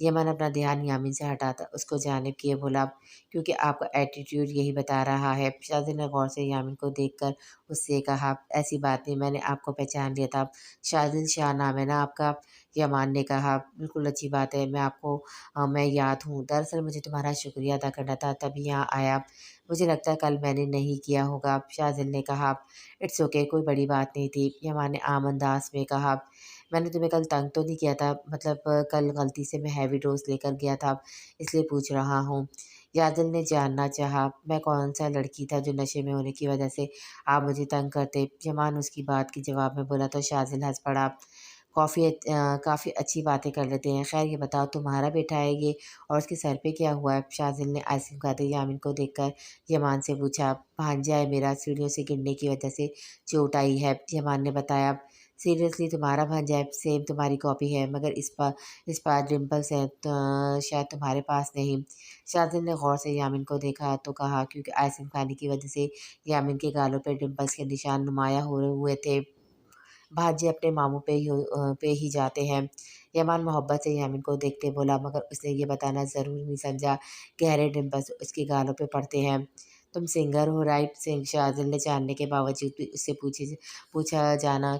یمن اپنا دھیان یامین سے ہٹاتا اس کو جانب کیے بولا، کیونکہ آپ کا ایٹیٹیوڈ یہی بتا رہا ہے۔ شاذل نے غور سے یامین کو دیکھ کر اس سے کہا، ایسی بات نہیں، میں نے آپ کو پہچان لیا تھا، شاذل شاہ نام ہے نا آپ کا؟ یمان نے کہا، بالکل اچھی بات ہے، میں یاد ہوں، دراصل مجھے تمہارا شکریہ ادا کرنا تھا تبھی یہاں آیا، مجھے لگتا ہے کل میں نے نہیں کیا ہوگا۔ شاذل نے کہا، اٹس اوکے، کوئی بڑی بات نہیں تھی۔ یمان نے عام انداز میں کہا، میں نے تمہیں کل تنگ تو نہیں کیا تھا؟ مطلب کل غلطی سے میں ہیوی ڈوز لے کر گیا تھا، اس لیے پوچھ رہا ہوں۔ یادل نے جاننا چاہا، میں کون سا لڑکی تھا جو نشے میں ہونے کی وجہ سے آپ مجھے تنگ کرتے؟ یمان اس کی بات کے جواب میں بولا تو شاذل ہنس پڑا، کافی اچھی باتیں کر لیتے ہیں، خیر یہ بتاؤ تمہارا بیٹا ہے یہ، اور اس کے سر پہ کیا ہوا ہے؟ شاذل نے آئس کریم کھاتے یامین کو دیکھ کر یمان سے پوچھا، بھانجا ہے میرا، سیڑھیوں سے گرنے کی وجہ سے چوٹ آئی ہے، یمان نے بتایا۔ سیریسلی تمہارا بھانجا ہے؟ سیم تمہاری کاپی ہے، مگر اس پار ڈمپلس ہیں، شاید تمہارے پاس نہیں۔ شاذل نے غور سے یامین کو دیکھا تو کہا، کیونکہ آئس کریم کھانے کی وجہ سے یامین کے گالوں پہ ڈمپلس کے نشان نمایاں ہوئے تھے، بھانجے اپنے ماموں پہ ہی جاتے ہیں۔ یمان محبت سے یامین کو دیکھتے بولا، مگر اس نے یہ بتانا ضروری نہیں سمجھا، گہرے ڈمپلس اس کے گالوں پہ پڑتے ہیں۔ تم سنگر ہو رائٹ؟ شاذل نے جاننے کے باوجود بھی اس سے پوچھا جانا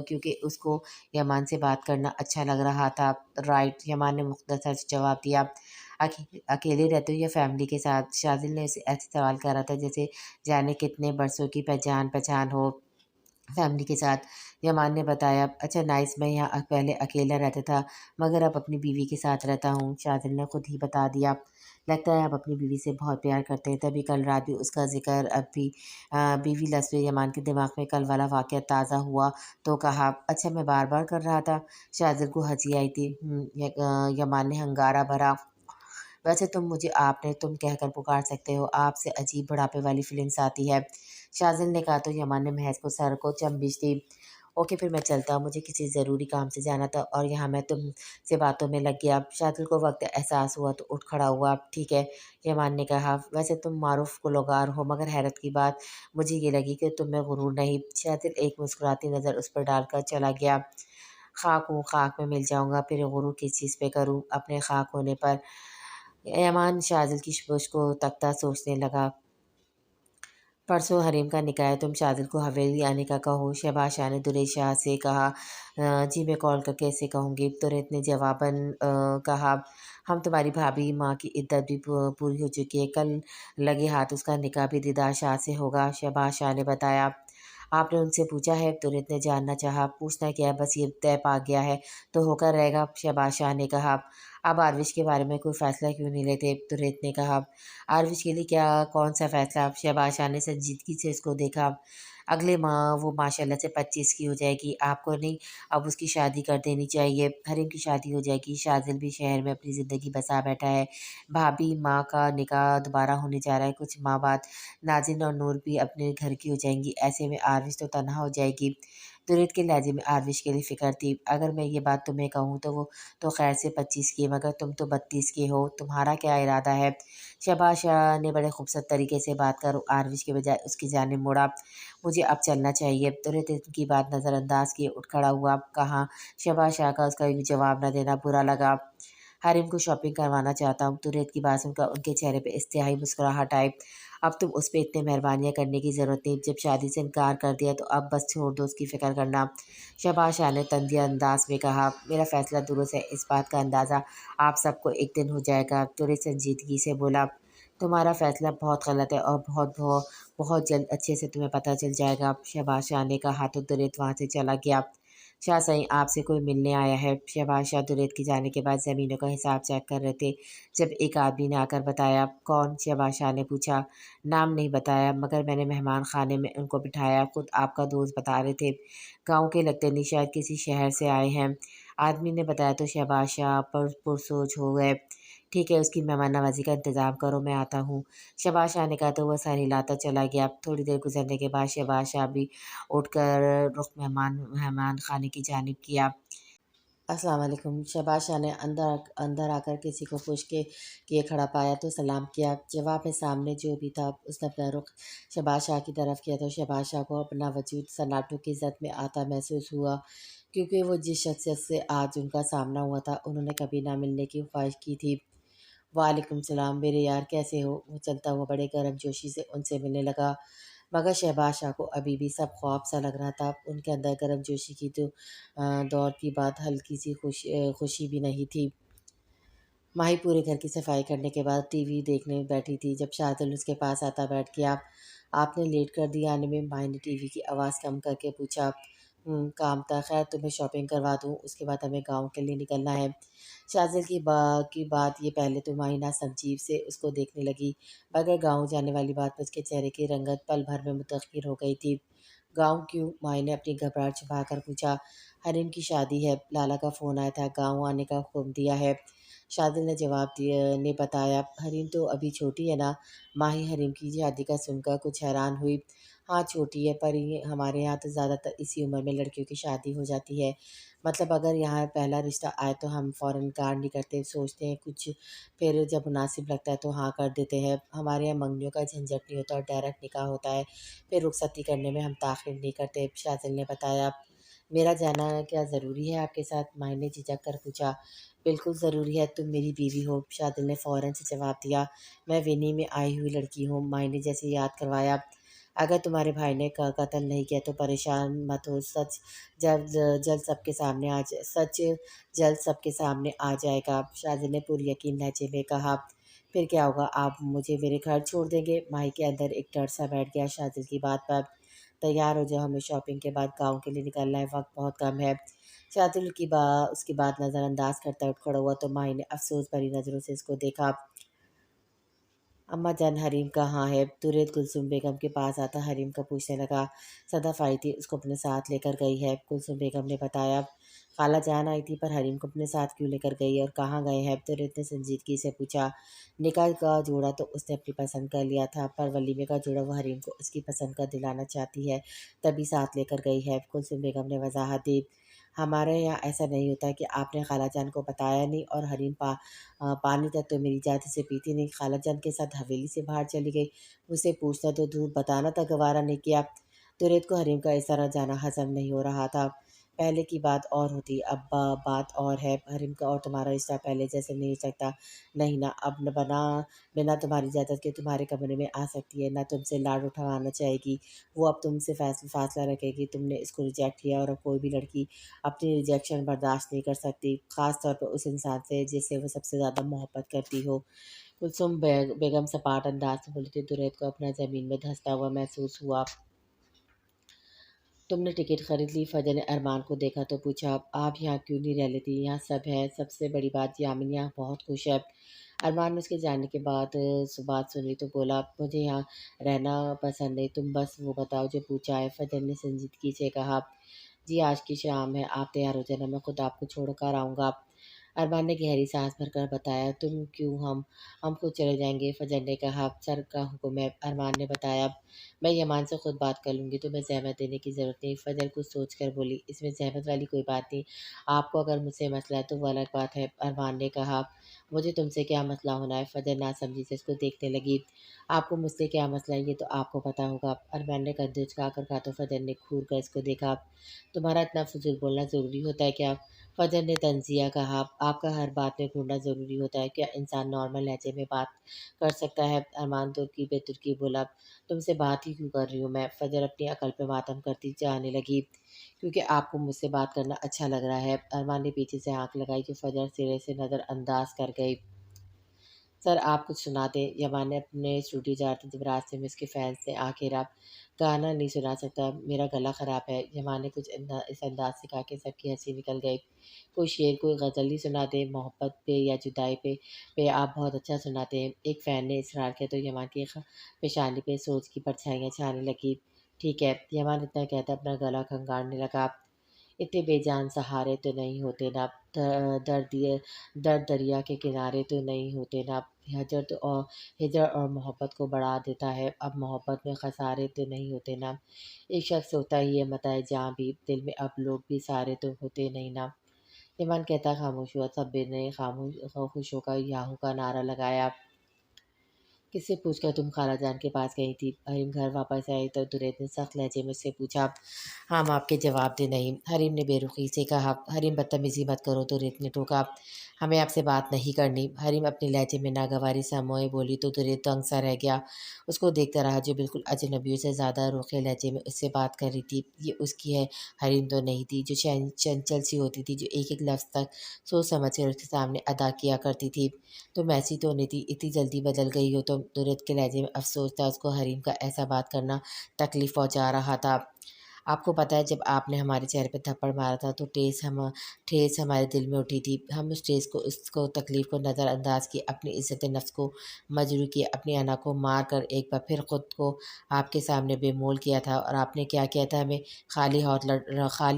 کیونکہ اس کو یمان سے بات کرنا اچھا لگ رہا تھا۔ رائٹ، یمان نے مختصر سے جواب دیا۔ اکیلے رہتے ہو یا فیملی کے ساتھ؟ شاذل نے اسے ایسے سوال کرا تھا جیسے جانے کتنے برسوں کی پہچان ہو۔ فیملی کے ساتھ، یمان نے بتایا۔ اچھا نائس، میں یہاں پہلے اکیلا رہتا تھا مگر اب اپنی بیوی کے ساتھ رہتا ہوں، شاذل نے خود ہی بتا دیا۔ لگتا ہے آپ اپنی بیوی سے بہت پیار کرتے ہیں، تبھی کل رات بھی اس کا ذکر اب بھی بیوی لفظ پہ یمان کے دماغ میں کل والا واقعہ تازہ ہوا تو کہا، اچھا میں بار بار کر رہا تھا؟ شاذل کو ہنسی آئی تھی۔ یمان نے ہنگارہ بھرا، ویسے تم کہہ کر پکار سکتے ہو، آپ سے عجیب بڑھاپے والی فیلنگس آتی ہے۔ شاذل نے کہا تو یمان نے محض کو سر کو چمبش دی۔ اوکے پھر میں چلتا ہوں، مجھے کسی ضروری کام سے جانا تھا اور یہاں میں تم سے باتوں میں لگ گیا۔ شاذل کو وقت احساس ہوا تو اٹھ کھڑا ہوا۔ ٹھیک ہے، یمان نے کہا، ویسے تم معروف گلوکار ہو مگر حیرت کی بات مجھے یہ لگی کہ تم میں غرور نہیں۔ شاذل ایک مسکراتی نظر اس پر ڈال کر چلا گیا۔ خاک ہوں، خاک میں مل جاؤں گا، پھر غرور کس چیز پہ کروں اپنے خاک ہونے پر؟ ایمان شاذل کی شبش کو تکتا سوچنے لگا۔ پرسوں حریم کا نکاح ہے، تم شاذل کو حویلی آنے کا کہو۔ شہباز شاہ نے درے شاہ سے کہا، جی میں کال کر کے ایسے کہوں گی۔ تریت نے جواباً کہا، ہم تمہاری بھابھی ماں کی عدت بھی پوری ہو چکی ہے، کل لگے ہاتھ اس کا نکاح بھی دیدار شاہ سے ہوگا، شہباز شاہ نے بتایا۔ آپ نے ان سے پوچھا ہے؟ تریت نے جاننا چاہا۔ پوچھنا کیا ہے، بس یہ طے پا گیا ہے تو ہو کر رہے گا، شہباز شاہ نے کہا۔ اب آروش کے بارے میں کوئی فیصلہ کیوں نہیں لیتے؟ تریت نے کہا۔ آروش کے لیے کون سا فیصلہ؟ شہباز شاہ نے سنجیدگی سے اس کو دیکھا۔ اگلے ماہ وہ ماشاءاللہ سے 25 کی ہو جائے گی، آپ کو نہیں اب اس کی شادی کر دینی چاہیے، حریم کی شادی ہو جائے گی، شاذل بھی شہر میں اپنی زندگی بسا بیٹھا ہے، بھابھی ماں کا نکاح دوبارہ ہونے جا رہا ہے کچھ ماہ بعد، نازن اور نور بھی اپنے گھر کی ہو جائیں گی، ایسے میں آروش تو تنہا ہو جائے گی۔ درید کے لہجے میں آروش کے لیے فکر تھی۔ اگر میں یہ بات تمہیں کہوں تو خیر سے 25 کی، مگر تم تو 32 کے ہو، تمہارا کیا ارادہ ہے؟ شہباز شاہ نے بڑے خوبصورت طریقے سے بات کر آروش کے بجائے اس کی جانب موڑا۔ مجھے اب چلنا چاہیے۔ تریت کی بات نظر انداز کیے اٹھ کھڑا ہوا۔ کہاں؟ شہباز شاہ کا اس کا جواب نہ دینا برا لگا۔ حریم کو شاپنگ کروانا چاہتا ہوں۔ تریت کی بات سن کر ان کے چہرے پہ استحائی مسکراہٹ آئی۔ اب تم اس پہ اتنے مہربانیاں کرنے کی ضرورت نہیں، جب شادی سے انکار کر دیا تو اب بس چھوڑ دو اس کی فکر کرنا، شہباز شاہ نے تندیہ انداز میں کہا۔ میرا فیصلہ درست ہے، اس بات کا اندازہ آپ سب کو ایک دن ہو جائے گا، تریت سنجیدگی سے بولا۔ تمہارا فیصلہ بہت غلط ہے اور بہت جلد اچھے سے تمہیں پتہ چل جائے گا، شہباز شاہ نے کہا تو تریت وہاں سے چلا گیا۔ شاہ سائیں آپ سے کوئی ملنے آیا ہے؟ شہباز شاہ تریت کے جانے کے بعد زمینوں کا حساب چیک کر رہے تھے جب ایک آدمی نے آ کر بتایا۔ کون؟ شہباز شاہ نے پوچھا۔ نام نہیں بتایا مگر میں نے مہمان خانے میں ان کو بٹھایا، خود آپ کا دوست بتا رہے تھے، گاؤں کے لگتے نہیں، شاید کسی شہر سے آئے ہیں، آدمی نے بتایا تو شہباز شاہ پرسوچ ہو گئے۔ ٹھیک ہے، اس کی مہمان نوازی کا انتظام کرو، میں آتا ہوں، شہباز شاہ نے کہا تو وہ سر ہلاتا چلا گیا۔ تھوڑی دیر گزرنے کے بعد شہباز شاہ بھی اٹھ کر رخ مہمان خانے کی جانب کیا۔ السلام علیکم۔ شہباز شاہ نے اندر آ کر کسی کو پوچھ کے کیے کھڑا پایا تو سلام کیا۔ جواب میں سامنے جو بھی تھا اس نے اپنا رخ شہباز شاہ کی طرف کیا تو شہباز شاہ کو اپنا وجود سناٹو کی زد میں آتا محسوس ہوا۔ کیونکہ وہ جس شخصیت سے آج ان کا سامنا ہوا تھا انہوں نے کبھی نہ ملنے کی خواہش کی تھی۔ وعلیکم السلام میرے یار، کیسے ہو؟ وہ چلتا ہوا بڑے گرم جوشی سے ان سے ملنے لگا، مگر شہباز شاہ کو ابھی بھی سب خواب سا لگ رہا تھا۔ ان کے اندر گرم جوشی کی تو دور کی بات ہلکی سی خوشی بھی نہیں تھی۔ ماہی پورے گھر کی صفائی کرنے کے بعد ٹی وی دیکھنے بیٹھی تھی جب شاذل اس کے پاس آتا بیٹھ گیا۔ آپ نے لیٹ کر دیا آنے میں؟ ماہی نے ٹی وی کی آواز کم کر کے پوچھا۔ کام تھا، خیر تمہیں شاپنگ کروا دوں، اس کے بعد ہمیں گاؤں کے لیے نکلنا ہے۔ شاذل کی بات یہ پہلے تو ماہی نہ سمجھیب سے اس کو دیکھنے لگی، مگر گاؤں جانے والی بات پر اس کے چہرے کی رنگت پل بھر میں متغیر ہو گئی تھی۔ گاؤں کیوں؟ ماہی نے اپنی گھبراہٹ چھپا کر پوچھا۔ حریم کی شادی ہے، لالا کا فون آیا تھا، گاؤں آنے کا حکم دیا ہے، شاذل نے جواب دیا نے بتایا۔ حریم تو ابھی چھوٹی ہے نا؟ ماہی حریم کی شادی کا سن کر کچھ حیران ہوئی۔ ہاں چھوٹی ہے، پر ہمارے یہاں تو زیادہ تر اسی عمر میں لڑکیوں کی شادی ہو جاتی ہے۔ مطلب اگر یہاں پہلا رشتہ آئے تو ہم فوراً انکار نہیں کرتے، سوچتے ہیں کچھ، پھر جب مناسب لگتا ہے تو ہاں کر دیتے ہیں۔ ہمارے یہاں منگنیوں کا جھنجھٹ نہیں ہوتا اور ڈائریکٹ نکاح ہوتا ہے، پھر رخصتی کرنے میں ہم تاخیر نہیں کرتے، شاذل نے بتایا۔ میرا جانا کیا ضروری ہے آپ کے ساتھ؟ ماہی نے جھجک کر پوچھا۔ بالکل ضروری ہے، تم میری بیوی ہو، شاذل نے فوراً سے جواب دیا۔ میں وینی میں آئی ہوئی لڑکی ہوں، ماہی نے جیسے یاد کروایا۔ اگر تمہارے بھائی نے قتل نہیں کیا تو پریشان مت ہو، جلد جلد سب کے سامنے سچ جلد سب کے سامنے آ جائے گا، شاذل نے پر یقین لہجے میں کہا۔ پھر کیا ہوگا؟ آپ مجھے میرے گھر چھوڑ دیں گے؟ ماہی کے اندر ایک ڈر سا بیٹھ گیا شاذل کی بات پر۔ تیار ہو جاؤ، ہمیں شاپنگ کے بعد گاؤں کے لیے نکلنا ہے، وقت بہت کم ہے۔ شاذل اس کی بات نظر انداز کرتا اٹھ کھڑا ہوا تو ماہی نے افسوس بھری نظروں سے اس کو دیکھا۔ اماں جان حریم کہاں ہے؟ ترنت کلثوم بیگم کے پاس آتا حریم کا پوچھنے لگا۔ صدف آئی تھی، اس کو اپنے ساتھ لے کر گئی ہے، کلثوم بیگم نے بتایا۔ خالہ جان آئی تھی، پر حریم کو اپنے ساتھ کیوں لے کر گئی اور کہاں گئے ہیں؟ ترنت نے سنجیدگی سے پوچھا۔ نکاح کا جوڑا تو اس نے اپنی پسند کر لیا تھا، پر ولیمے کا جوڑا وہ حریم کو اس کی پسند کا دلانا چاہتی ہے، تبھی ساتھ لے کر گئی ہے، کلثوم بیگم نے وضاحت دی۔ ہمارے یہاں ایسا نہیں ہوتا کہ آپ نے خالہ جان کو بتایا نہیں، اور حریم پانی تک تو میری اجازت سے پیتی نہیں، خالہ جان کے ساتھ حویلی سے باہر چلی گئی، مجھ سے پوچھنا تو دور، بتانا تک گوارا نہیں کیا۔ توریت کو حریم کا اس طرح جانا ہضم نہیں ہو رہا تھا۔ پہلے کی بات اور ہوتی، اب بات اور ہے، حریم کا اور تمہارا رشتہ پہلے جیسے نہیں ہو سکتا۔ نہیں نا، اب بنا تمہاری اجازت کے تمہارے کمرے میں آ سکتی ہے، نہ تم سے لاڈ اٹھوانا چاہے گی، وہ اب تم سے فاصلہ رکھے گی، تم نے اس کو ریجیکٹ کیا، اور اب کوئی بھی لڑکی اپنی ریجیکشن برداشت نہیں کر سکتی، خاص طور پر اس انسان سے جس سے وہ سب سے زیادہ محبت کرتی ہو۔ کلثوم بیگم سپاٹ انداز سے بولی تھی۔ توریت کو اپنا زمین میں دھنستا ہوا محسوس ہوا۔ تم نے ٹکٹ خرید لی؟ فجر نے ارمان کو دیکھا تو پوچھا۔ آپ یہاں کیوں نہیں رہ لیتی؟ یہاں سب ہے، سب سے بڑی بات یامین یہاں بہت خوش ہے۔ ارمان نے اس کے جانے کے بعد بات سنی تو بولا، مجھے یہاں رہنا پسند نہیں، تم بس وہ بتاؤ جو پوچھا ہے، فجر نے سنجیدگی سے کہا۔ جی آج کی شام ہے، آپ تیار ہو جانا، میں خود آپ کو چھوڑ کر آؤں گا۔ ارمان نے گہری سانس بھر کر بتایا۔ تم کیوں؟ ہم خود چلے جائیں گے، فجر نے کہا۔ سر کا حکم ہے، ارمان نے بتایا۔ میں یمان سے خود بات کر لوں گی، تمہیں زحمت دینے کی ضرورت نہیں، فجر کچھ سوچ کر بولی۔ اس میں زحمت والی کوئی بات نہیں، آپ کو اگر مجھ سے مسئلہ ہے تو وہ الگ بات ہے، ارمان نے کہا۔ مجھے تم سے کیا مسئلہ ہونا ہے؟ فجر ناسمجھی سے اس کو دیکھنے لگی۔ آپ کو مجھ سے کیا مسئلہ ہے یہ تو آپ کو پتا ہوگا، ارمان نے کندھے جھکا کر کہا تو فجر نے گھور کر اس کو دیکھا۔ تمہارا اتنا فضول بولنا ضروری ہوتا ہے کیا؟ فجر نے طنزیہ کہا۔ آپ کا ہر بات میں گھورنا ضروری ہوتا ہے کیا؟ انسان نارمل لہجے میں بات کر سکتا ہے، ارمان ترکی بے ترکی بولا۔ تم سے بات ہی کیوں کر رہی ہوں میں؟ فجر اپنی عقل پہ ماتم کرتی جانے لگی۔ کیونکہ آپ کو مجھ سے بات کرنا اچھا لگ رہا ہے، ارمان نے پیچھے سے آنکھ لگائی جو فجر سرے سے نظر انداز کر گئی۔ سر آپ کچھ سنا دیں، یمان نے اپنے اسٹوڈیو جاتے جب راستے میں اس کے فین سے آ گھیرا۔ گانا نہیں سنا سکتا، میرا گلا خراب ہے، یمان نے کچھ اس انداز سے کہا کہ سب کی ہنسی نکل گئی۔ کوئی شعر، کوئی غزل ہی سنا دیں، محبت پہ یا جدائی پہ آپ بہت اچھا سناتے ہیں، ایک فین نے اصرار کیا تو یمان کی پیشانی پہ سوچ کی پرچھائیاں چھانے لگی۔ ٹھیک ہے، یمان اتنا کہتا اپنا گلا کھنگالنے لگا۔ اتنے بے جان سہارے تو نہیں ہوتے نا، درد دریا کے کنارے تو نہیں ہوتے نا، ہجر اور محبت کو بڑھا دیتا ہے، اب محبت میں خسارے تو نہیں ہوتے نا، ایک شخص ہوتا ہی ہے متاع جاں بھی، دل میں اب لوگ بھی سارے تو ہوتے نہیں نا۔ ایمان کہتا خاموش ہوا، سب نے خاموش خوشوں کا یاہو کا نعرہ لگایا۔ کس سے پوچھ کر تم خالہ جان کے پاس گئی تھی؟ حریم گھر واپس آئی تو دريد نے سخت لہجے میں اس سے پوچھا۔ ہم آپ کے جواب دے نہیں، حریم نے بے رخی سے کہا۔ حریم بدتمیزی مت کرو، دريد نے ٹوکا۔ ہمیں آپ سے بات نہیں کرنی۔ حریم اپنے لہجے میں ناگواری سا موئے بولی تو دريد دنگ سا رہ گیا۔ اس کو دیکھتا رہا جو بالکل اجنبیوں سے زیادہ روکھے لہجے میں اس سے بات کر رہی تھی۔ یہ اس کی ہے، حریم تو نہیں تھی، جو چنچل سی ہوتی تھی، جو ایک ایک لفظ تک سوچ سمجھ کر اس کے سامنے ادا کیا کرتی تھی۔ تم ایسی تو نہیں تھی، اتنی جلدی بدل گئی ہو تم؟ دريد کے لہجے میں افسوس تھا، اس کو حریم کا ایسا بات کرنا تکلیف پہنچا رہا تھا۔ آپ کو پتہ ہے جب آپ نے ہمارے چہرے پہ تھپڑ مارا تھا تو ٹھیس ہمارے دل میں اٹھی تھی۔ ہم اس کو تکلیف کو نظر انداز کیے، اپنی عزت نفس کو مجروح کیے، اپنی انا کو مار کر ایک بار پھر خود کو آپ کے سامنے بے مول کیا تھا، اور آپ نے کیا کیا تھا؟ ہمیں خالی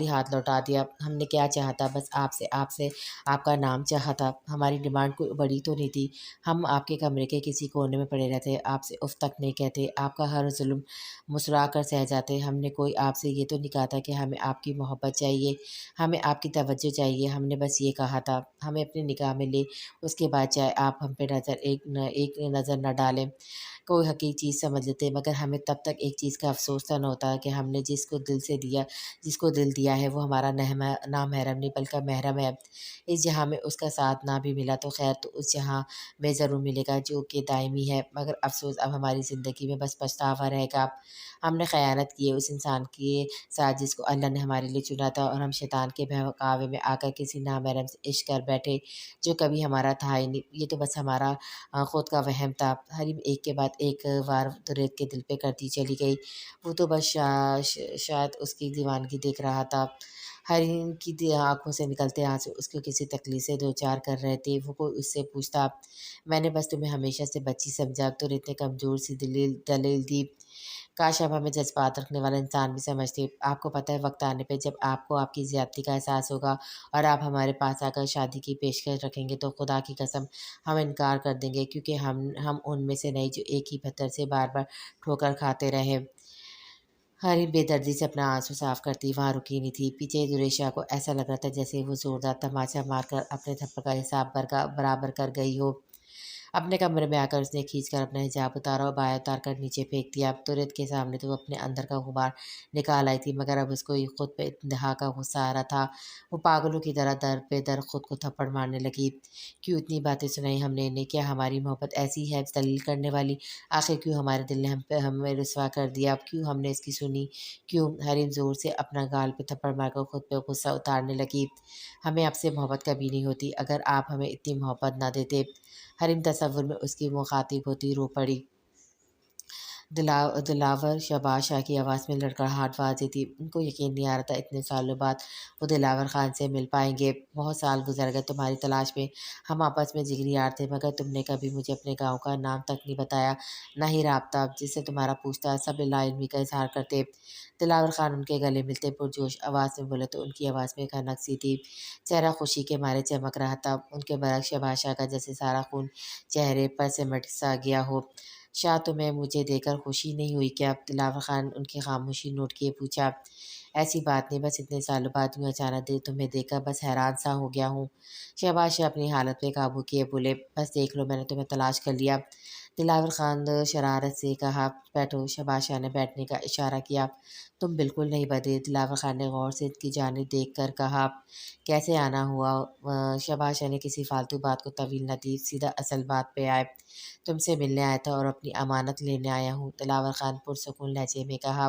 ہاتھ لوٹا دیا۔ ہم نے کیا چاہا تھا؟ بس آپ سے آپ کا نام چاہا تھا۔ ہماری ڈیمانڈ کوئی بڑی تو نہیں تھی۔ ہم آپ کے کمرے کے کسی کونے میں پڑے رہتے، آپ سے اف تک نہیں کہتے، آپ کا ہر ظلم مسرا کر سہ جاتے۔ ہم نے کوئی آپ سے یہ تو نہیں کہا تھا کہ ہمیں آپ کی محبت چاہیے، ہمیں آپ کی توجہ چاہیے۔ ہم نے بس یہ کہا تھا ہمیں اپنی نگاہ میں لے، اس کے بعد چاہے آپ ہم پہ ایک نظر نہ ڈالیں، کوئی حقیقی چیز سمجھ لیتے، مگر ہمیں تب تک ایک چیز کا افسوس تھا نہ ہوتا کہ ہم نے جس کو دل دیا ہے وہ ہمارا نہ محرم نہیں بلکہ محرم ہے۔ اس جہاں میں اس کا ساتھ نہ بھی ملا تو خیر، تو اس جہاں میں ضرور ملے گا جو کہ دائمی ہے، مگر افسوس اب ہماری زندگی میں بس پچھتاوا رہے گا۔ ہم نے خیانت کی ہے اس انسان کے ساتھ جس کو اللہ نے ہمارے لیے چنا تھا، اور ہم شیطان کے بہکاوے میں آ کر کسی نامحرم سے عشق کر بیٹھے جو کبھی ہمارا تھا ہی نہیں۔ یہ تو بس ہمارا خود کا وہم تھا۔ حریم ایک کے بعد ایک وار دريد کے دل پہ کرتی چلی گئی۔ وہ تو بس شاید اس کی دیوانگی دیکھ رہا تھا۔ حریم کی آنکھوں سے نکلتے آنسو اس کو کسی تکلیف سے دوچار کر رہے تھے۔ وہ کوئی اس سے پوچھتا، میں نے بس تمہیں ہمیشہ سے بچی سمجھا، دريد نے کمزور سی دلیل دی۔ کاش آپ ہمیں جذبات رکھنے والا انسان بھی سمجھتے۔ آپ کو پتہ ہے وقت آنے پہ جب آپ کو آپ کی زیادتی کا احساس ہوگا اور آپ ہمارے پاس آ کر شادی کی پیشکش رکھیں گے تو خدا کی قسم ہم انکار کر دیں گے، کیونکہ ہم ان میں سے نہیں جو ایک ہی پتھر سے بار بار ٹھوکر کھاتے رہے۔ حریم بے دردی سے اپنا آنسو صاف کرتی وہاں رکی نہیں تھی۔ پیچھے زریشا کو ایسا لگ رہا تھا جیسے وہ زوردار تماچا مار کر اپنے تھپڑ کا حساب برابر کر گئی ہو۔ اپنے کمرے میں آ کر اس نے کھینچ کر اپنا حجاب اتارا اور بایا اتار کر نیچے پھینک دیا۔ دريد کے سامنے تو وہ اپنے اندر کا غبار نکال آئی تھی، مگر اب اس کو خود پہ انتہا کا غصہ آ رہا تھا۔ وہ پاگلوں کی طرح در پہ در خود کو تھپڑ مارنے لگی۔ کیوں اتنی باتیں سنائی ہم نے انہیں؟ کیا ہماری محبت ایسی ہے ذلیل کرنے والی؟ آخر کیوں ہمارے دل نے ہمیں رسوا کر دیا؟ کیوں ہم نے اس کی سنی؟ کیوں؟ حریم زور سے اپنا گال پہ تھپڑ مار کر خود پہ غصہ اتارنے لگی۔ ہمیں آپ سے محبت کبھی نہیں ہوتی اگر آپ ہمیں اتنی محبت نہ دیتے۔ حریم تصور میں اس کی مخاطب ہوتی رو پڑی۔ دلاور شہباز شاہ کی آواز میں لڑکڑاہٹ واضح تھی۔ ان کو یقین نہیں آ رہا تھا اتنے سالوں بعد وہ دلاور خان سے مل پائیں گے۔ بہت سال گزر گئے تمہاری تلاش میں، ہم آپس میں جگری یار تھے، مگر تم نے کبھی مجھے اپنے گاؤں کا نام تک نہیں بتایا، نہ ہی رابطہ جس سے تمہارا پوچھتا۔ سب لا علمی کا اظہار کرتے۔ دلاور خان ان کے گلے ملتے پرجوش آواز میں بولے تو ان کی آواز میں کھنک سی تھی، چہرہ خوشی کے مارے چمک رہا تھا۔ ان کے برعکس شہباز شاہ کا جیسے سارا خون چہرے پر سمٹ سا گیا ہو۔ شاہ تمہیں مجھے دیکھ کر خوشی نہیں ہوئی کیا؟ دلاور خان ان کی خاموشی نوٹ کیے پوچھا۔ ایسی بات نہیں، بس اتنے سالوں بعد یوں اچانک تمہیں دیکھ کر بس حیران سا ہو گیا ہوں۔ شہباز شاہ اپنی حالت پہ قابو کیے بولے، بس دیکھ لو میں نے تمہیں تلاش کر لیا۔ دلاور خان شرارت سے کہا، بیٹھو۔ شہباز شاہ نے بیٹھنے کا اشارہ کیا۔ تم بالکل نہیں بدلے، دلاور خان نے غور سے ان کی جانب دیکھ کر کہا۔ کیسے آنا ہوا؟ شہباز شاہ نے کسی فالتو بات کو طویل نہ دی، سیدھا اصل بات پہ آئے۔ تم سے ملنے آیا تھا اور اپنی امانت لینے آیا ہوں، دلاور خان پرسکون لہجے میں کہا۔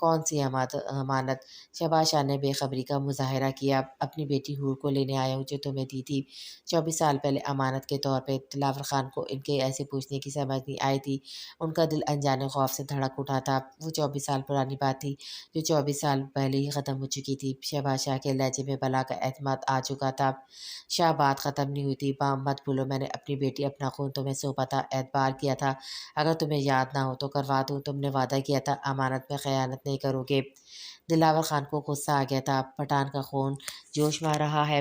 کون سی امانت؟ شہباز شاہ نے بے خبری کا مظاہرہ کیا۔ اپنی بیٹی حور کو لینے آیا ہوں جو تمہیں دی تھی 24 سال پہلے امانت کے طور پہ۔ دلاور خان کو ان کے ایسے پوچھنے کی سمجھ نہیں آئی تھی، ان کا دل انجانے خوف سے دھڑک اٹھا تھا۔ وہ 24 سال پرانی بات تھی جو 24 سال پہلے ہی ختم ہو چکی تھی۔ شہباز شاہ کے لہجے میں بلا کا اعتماد آ چکا تھا۔ شاہ بات ختم نہیں ہوئی تھی، مت بھولو میں نے اپنی بیٹی اپنا خون تمہیں سونپا تھا، اعتبار کیا تھا، اگر تمہیں یاد نہ ہو تو کروا دوں، تم نے وعدہ کیا تھا امانت میں خیانت نہیں کرو گے۔ دلاور خان کو غصہ آ گیا تھا، پٹھان کا خون جوش میں آ رہا ہے۔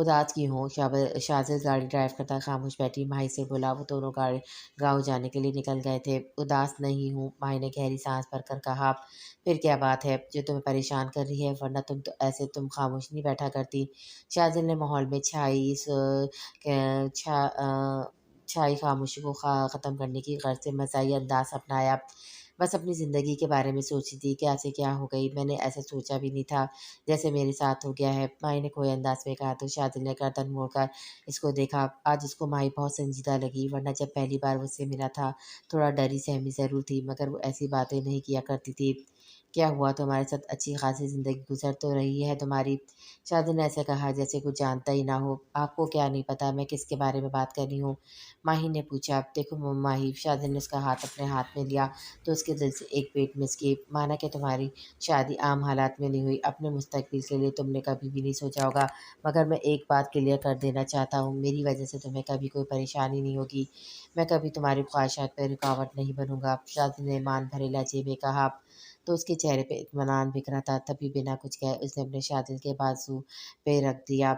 اداس کیوں ہو؟ شاذد گاڑی ڈرائیو کرتا خاموش بیٹھی ماہی سے بولا۔ وہ دونوں گاؤں جانے کے لیے نکل گئے تھے۔ اداس نہیں ہوں، ماہی نے گہری سانس بھر کر کہا۔ پھر کیا بات ہے جو تمہیں پریشان کر رہی ہے؟ ورنہ تم خاموش نہیں بیٹھا کرتی۔ شاذد نے ماحول میں چھائی خاموشی کو ختم کرنے کی غرض سے مزاحیہ انداز اپنایا۔ بس اپنی زندگی کے بارے میں سوچی تھی کہ ایسے کیا ہو گئی، میں نے ایسا سوچا بھی نہیں تھا جیسے میرے ساتھ ہو گیا ہے، ماہی نے کھوئے انداز میں کہا۔ تو شاذد نے گردن موڑ کر اس کو دیکھا۔ آج اس کو ماہی بہت سنجیدہ لگی، ورنہ جب پہلی بار وہ اس سے ملا تھا تھوڑا ڈری سہمی ضرور تھی، مگر وہ ایسی باتیں نہیں کیا کرتی تھی۔ کیا ہوا تمہارے ساتھ؟ اچھی خاصی زندگی گزر تو رہی ہے تمہاری؟ شاذد نے ایسے کہا جیسے کچھ جانتا ہی نہ ہو۔ آپ کو کیا نہیں پتا میں کس کے بارے میں بات کر رہی ہوں؟ ماہی نے پوچھا۔ دیکھو ماہی، شاذد نے اس کا ہاتھ اپنے ہاتھ میں لیا تو اس کے دل سے ایک بیٹ مس کی۔ مانا کہ تمہاری شادی عام حالات میں نہیں ہوئی، اپنے مستقبل کے لیے تم نے کبھی بھی نہیں سوچا ہوگا، مگر میں ایک بات کلیئر کر دینا چاہتا ہوں، میری وجہ سے تمہیں کبھی کوئی پریشانی نہیں ہوگی، میں کبھی تمہاری خواہشات پہ رکاوٹ نہیں بنوں گا، شاذد نے ایمان بھرے لہجے میں کہا۔ تو اس کے چہرے پہ اطمینان بکھرا تھا، تبھی بنا کچھ کہے اس نے اپنے شاذد کے بازو پہ رکھ دیا۔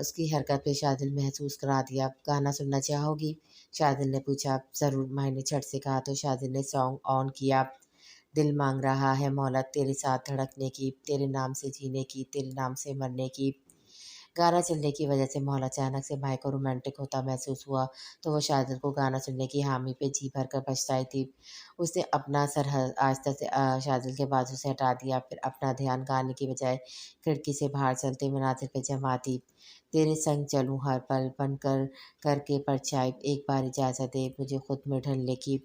اس کی حرکت پہ شاذد محسوس کرا دیا۔ گانا سننا چاہو گی؟ شاذد نے پوچھا۔ ضرور، ماہی نے جھٹ سے کہا تو شاذد نے سانگ آن کیا۔ دل مانگ رہا ہے مہلت تیرے ساتھ دھڑکنے کی، تیرے نام سے جینے کی، تیرے نام سے مرنے کی۔ گانا چلنے کی وجہ سے ماحول اچانک سے ماہی کو رومانٹک ہوتا محسوس ہوا، تو وہ شاذد کو گانا سننے کی حامی پہ جی بھر کر پچھتائی تھی۔ اس نے اپنا سر آہستہ سے شاذد کے بازو سے ہٹا دیا، پھر اپنا دھیان گانے کی بجائے کھڑکی سے باہر چلتے مناظر پہ جما دی۔ تیرے سنگ چلوں ہر پل بن کر کے پرچھائی، ایک بار اجازت دے مجھے خود میں ڈھلنے کی۔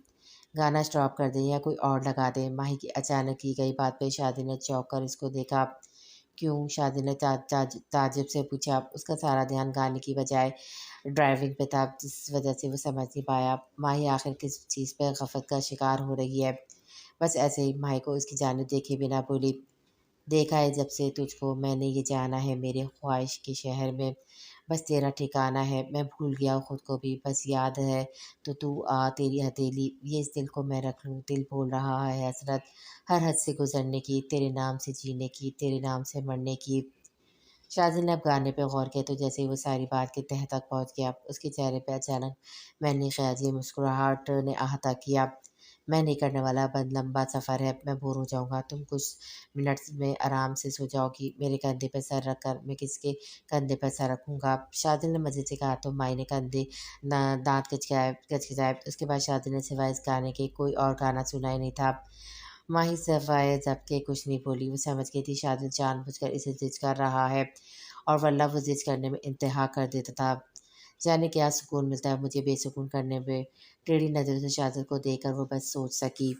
گانا اسٹاپ کر دیں یا کوئی اور لگا دیں؟ ماہی کی اچانک کی گئی بات پہ شاذد نے چونک کر اس کو دیکھا۔ کیوں؟ شاذد نے تعجب سے پوچھا۔ اس کا سارا دھیان گانے کی بجائے ڈرائیونگ پہ تھا، جس وجہ سے وہ سمجھ نہیں پایا ماہی آخر کس چیز پہ غفلت کا شکار ہو رہی ہے۔ بس ایسے ہی، ماہی کو اس کی جانب دیکھے بنا بولی۔ دیکھا ہے جب سے تجھ کو میں نے یہ جانا ہے میرے خواہش کے شہر میں، بس تیرا ٹھکانہ ہے، میں بھول گیا خود کو بھی، بس یاد ہے تو آ تیری ہتھیلی، یہ اس دل کو میں رکھ لوں، دل بول رہا ہے حسرت ہر حد سے گزرنے کی، تیرے نام سے جینے کی، تیرے نام سے مرنے کی۔ شاذد نے اب گانے پہ غور کیا تو جیسے ہی وہ ساری بات کے تہہ تک پہنچ گیا، اس کے چہرے پہ اچانک میلی خیالی مسکراہٹ نے احاطہ کیا۔ میں نہیں کرنے والا، بند لمبا سفر ہے، میں بور ہو جاؤں گا، تم کچھ منٹس میں آرام سے سو جاؤ گی، میرے کندھے پہ سر رکھ کر۔ میں کس کے کندھے پہ سر رکھوں گا؟ شاذد نے مزے سے کہا تو ماہی نے کندھے دانت کچکچائے۔ اس کے بعد شاذد نے سوائے اس گانے کے کوئی اور گانا سنا ہی نہیں تھا۔ ماہی سوائے ضبط کے کچھ نہیں بولی، وہ سمجھ گئی تھی شاذد جان بوجھ کر اسے ضد کر رہا ہے، اور ورنہ وہ ضد کرنے میں انتہا کر دیتا تھا۔ جانے کیا سکون ملتا ہے مجھے بے سکون کرنے میں؟ ٹیڑھی نظروں سے شاذد کو دیکھ کر وہ بس سوچ سکی۔